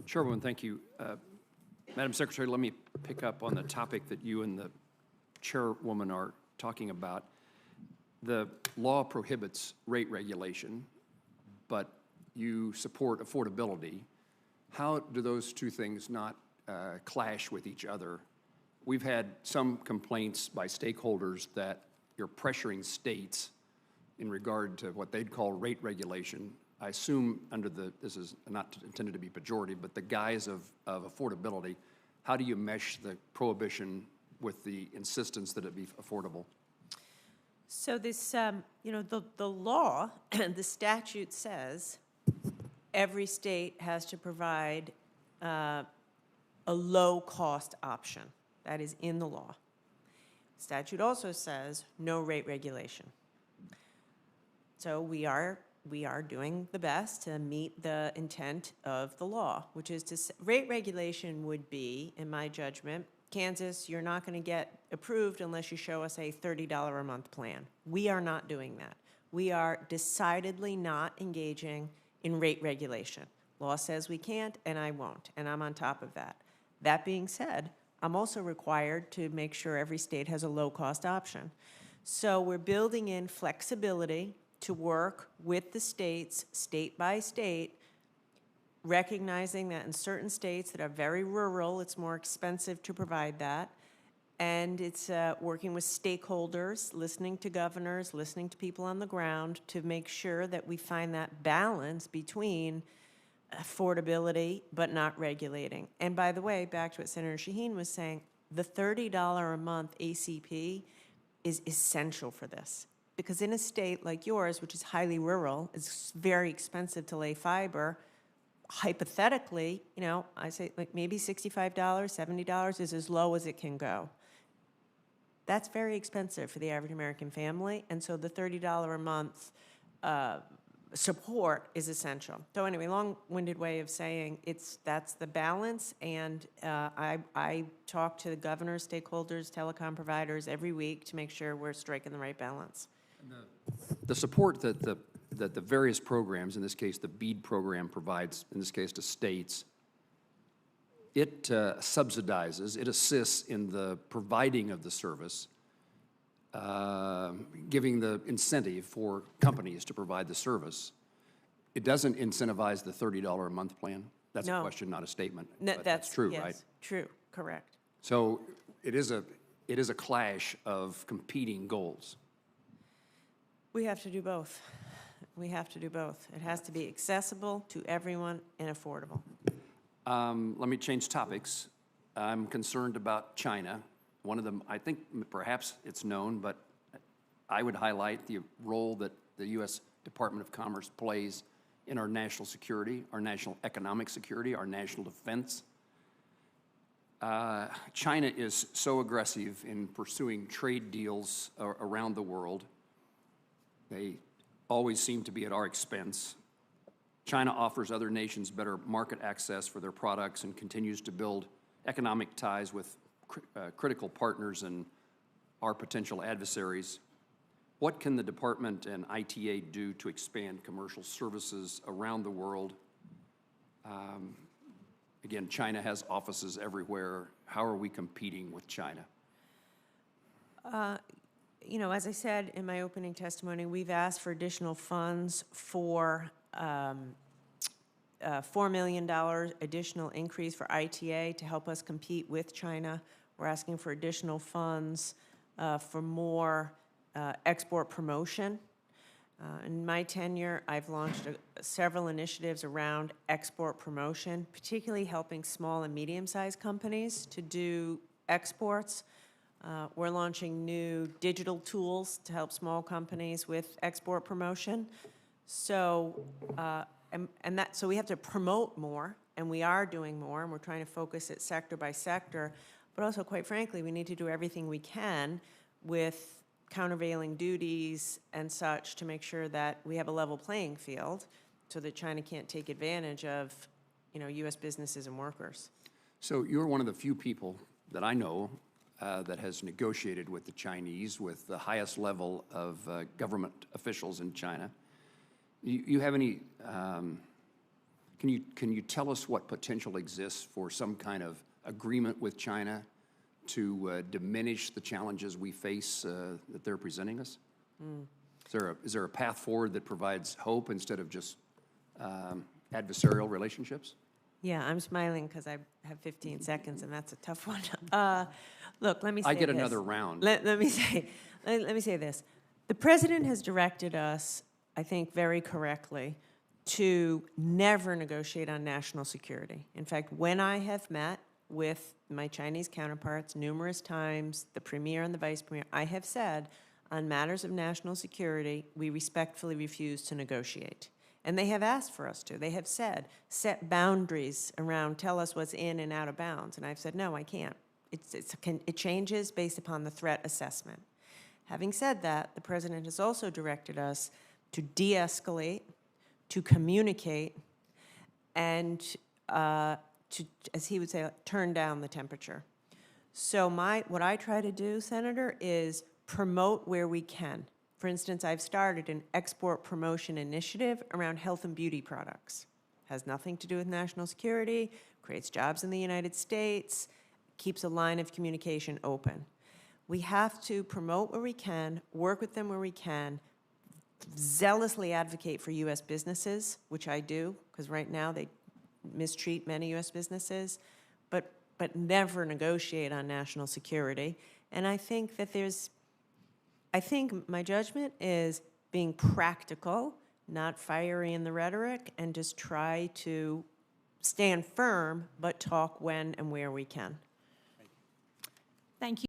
Chairwoman, thank you. Madam Secretary, let me pick up on the topic that you and the chairwoman are talking about. The law prohibits rate regulation, but you support affordability. How do those two things not clash with each other? We've had some complaints by stakeholders that you're pressuring states in regard to what they'd call rate regulation. I assume under this is not intended to be pejorative, but the guise of affordability. How do you mesh the prohibition with the insistence that it be affordable? So this, the law, the statute says every state has to provide a low-cost option. That is in the law. The statute also says no rate regulation. So we are doing the best to meet the intent of the law, which is to rate regulation would be, in my judgment, Kansas, you're not going to get approved unless you show us a $30 a month plan. We are not doing that. We are decidedly not engaging in rate regulation. Law says we can't, and I won't, and I'm on top of that. That being said, I'm also required to make sure every state has a low-cost option. So we're building in flexibility to work with the states, state by state, recognizing that in certain states that are very rural, it's more expensive to provide that. And it's working with stakeholders, listening to governors, listening to people on the ground to make sure that we find that balance between affordability but not regulating. And by the way, back to what Senator Shaheen was saying, the $30 a month ACP is essential for this. Because in a state like yours, which is highly rural, it's very expensive to lay fiber. Hypothetically, I say like maybe $65, $70 is as low as it can go. That's very expensive for the average American family, and so the $30 a month support is essential. So anyway, long-winded way of saying that's the balance, and I talk to the governors, stakeholders, telecom providers every week to make sure we're striking the right balance. And the support that the various programs, in this case the BEAD program, provides, in this case to states, it subsidizes, it assists in the providing of the service, giving the incentive for companies to provide the service. It doesn't incentivize the $30 a month plan. That's a question, not a statement. No, that's true, yes, right? True, correct. So it is a clash of competing goals. We have to do both. We have to do both. It has to be accessible to everyone and affordable. Let me change topics. I'm concerned about China. One of them, I think perhaps it's known, but I would highlight the role that the U.S. Department of Commerce plays in our national security, our national economic security, our national defense. China is so aggressive in pursuing trade deals around the world. They always seem to be at our expense. China offers other nations better market access for their products and continues to build economic ties with critical partners and our potential adversaries. What can the department and ITA do to expand commercial services around the world? Again, China has offices everywhere. How are we competing with China? As I said in my opening testimony, we've asked for additional funds for $4 million additional increase for ITA to help us compete with China. We're asking for additional funds for more export promotion. In my tenure, I've launched several initiatives around export promotion, particularly helping small and medium-sized companies to do exports. We're launching new digital tools to help small companies with export promotion. So, so we have to promote more, and we are doing more, and we're trying to focus it sector by sector. But also, quite frankly, we need to do everything we can with countervailing duties and such to make sure that we have a level playing field so that China can't take advantage of, U.S. businesses and workers. So you're one of the few people that I know that has negotiated with the Chinese, with the highest level of government officials in China. You have any Can you tell us what potential exists for some kind of agreement with China to diminish the challenges we face that they're presenting us? Is there a path forward that provides hope instead of just adversarial relationships? Yeah, I'm smiling because I have 15 seconds, and that's a tough one. Look, let me say I get this. another round. Let me say this. The president has directed us, I think very correctly, to never negotiate on national security. In fact, when I have met with my Chinese counterparts numerous times, the premier and the vice premier, I have said, on matters of national security, we respectfully refuse to negotiate. And they have asked for us to. They have said, set boundaries around, tell us what's in and out of bounds. And I've said, no, I can't. It changes based upon the threat assessment. Having said that, the president has also directed us to de-escalate, to communicate, and to, as he would say, turn down the temperature. So what I try to do, Senator, is promote where we can. For instance, I've started an export promotion initiative around health and beauty products. Has nothing to do with national security, creates jobs in the United States, keeps a line of communication open. We have to promote where we can, work with them where we can, zealously advocate for U.S. businesses, which I do, because right now they mistreat many U.S. businesses, but never negotiate on national security. And I think that my judgment is being practical, not fiery in the rhetoric, and just try to stand firm, but talk when and where we can. Thank you.